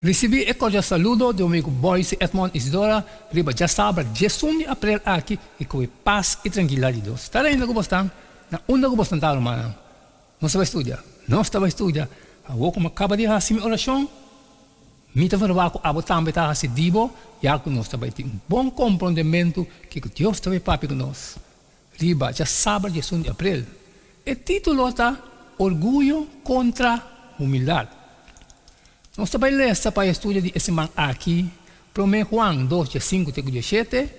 Recebi e cordial saludo do amigo Boyce Edmond Isidora, riba já sabe, 18 de abril aqui, e com paz e tranquilidade de Deus. Está ainda gostando? Na onda gostando, irmão. Não estava a estudar. Não estava a estudar. Eu como acaba de fazer minha oração, me estava a falar com também está a dibo, e algo nós estava a ter bom compreendimento que Deus estava papi com nós. Riba já sabe, 18 de abril. O título está Orgulho contra Humildade. Nós estamos lendo para estudar de semana aqui, 1 Juan 2, 5, 7,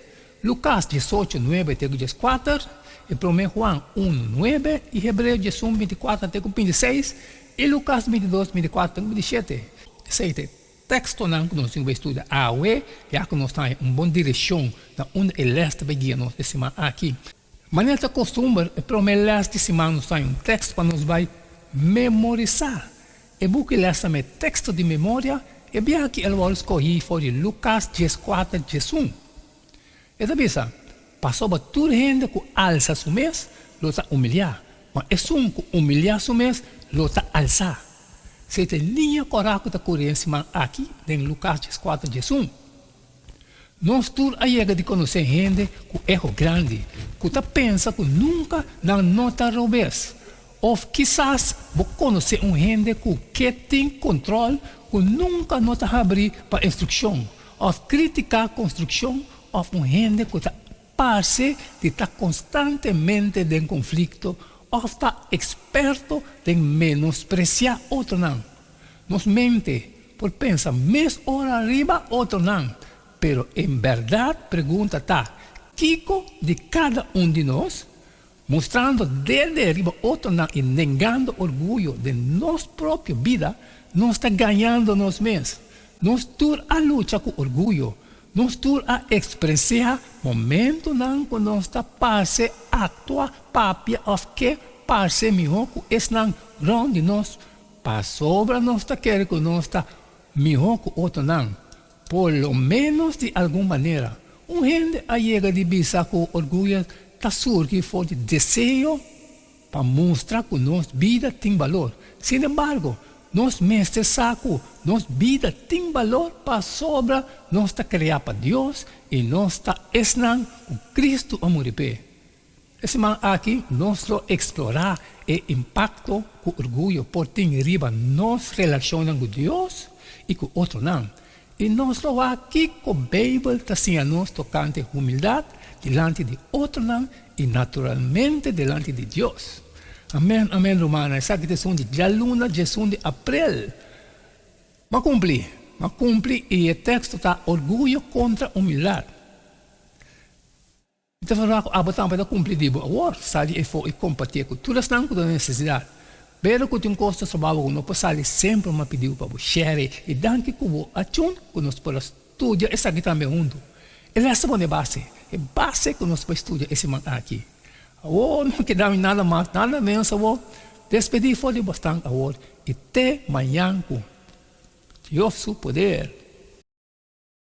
Lucas 18, 9, 4, e 1 Juan 1, 9, e Hebreus 11, 24, 26, e Lucas 22, 24, 27. Esse texto não que nós vamos estudar agora, já que nós estamos em boa direção, na onde ele está guiando essa semana aqui. Mas nessa costume, o primeiro de semana nós temos um texto para nós vai memorizar. E busque essa meu texto de memória, e bem que ele vai escolher foi Lucas 14, 1. E também sabe, passou para toda gente que alça o mês, lo está humilhar. Mas é um que humilhar o mês, lo está alçar. Se tem linha correta da corrente aqui, em Lucas 14, 1. Nós todos aí de conhecer gente que erro grande, que pensa que nunca não nota revés. Ou quizás você conhece gente que tem controle, que nunca nota abrir para instrução. Ou criticar a construção, ou gente que parece de estar constantemente em conflito, ou está experto em menospreciar outro não. Nos mente por pensar, mais hora arriba, outro não. Pero em verdade, pergunta está, Kiko de cada de nós, mostrando desde arriba outro não e negando orgulho de nossa própria vida, nós está ganhando nós mesmos. Nós estamos a lutar com orgulho. Nós estamos a expressar momento não que nós está passe atua papia of que passe melhor que esse não grande nós para sobra nós está querendo que nós está melhor que outro não. Por lo menos de alguma maneira. Gente chega de pensar que o orgulho está surgindo for de desejo para mostrar que nossa vida tem valor. Sin embargo, nós mestres saco, nossa vida tem valor para sobra, nós está criado para Deus e nós está ensinando o Cristo a morrer. Esse man aqui, nós vamos explorar o impacto que o orgulho pode ter em riba nossa relação com Deus e com outro não. E nós vamos aqui com a Bíblia está assim a nós tocante humildade diante de outro não e naturalmente diante de Deus. Amém, amém, romana. Essa aqui é de dia luna, 18 de abril. Mas cumpri e o texto está orgulho contra humildade. Então, a botar para cumprir de boa, sabe, e foi compartilhar com todas as necessidades. Pero que tem custo trabalho não pode sempre me pedir para você share e dan que cubo a chun que nós para estudar essa aqui também junto. Ele é essa boa base, é base que nós para estudar esse man aqui. Oh, não queda nada mais, nada menos, vou despedir foi de bastante agora e até amanhã com Deus seu poder.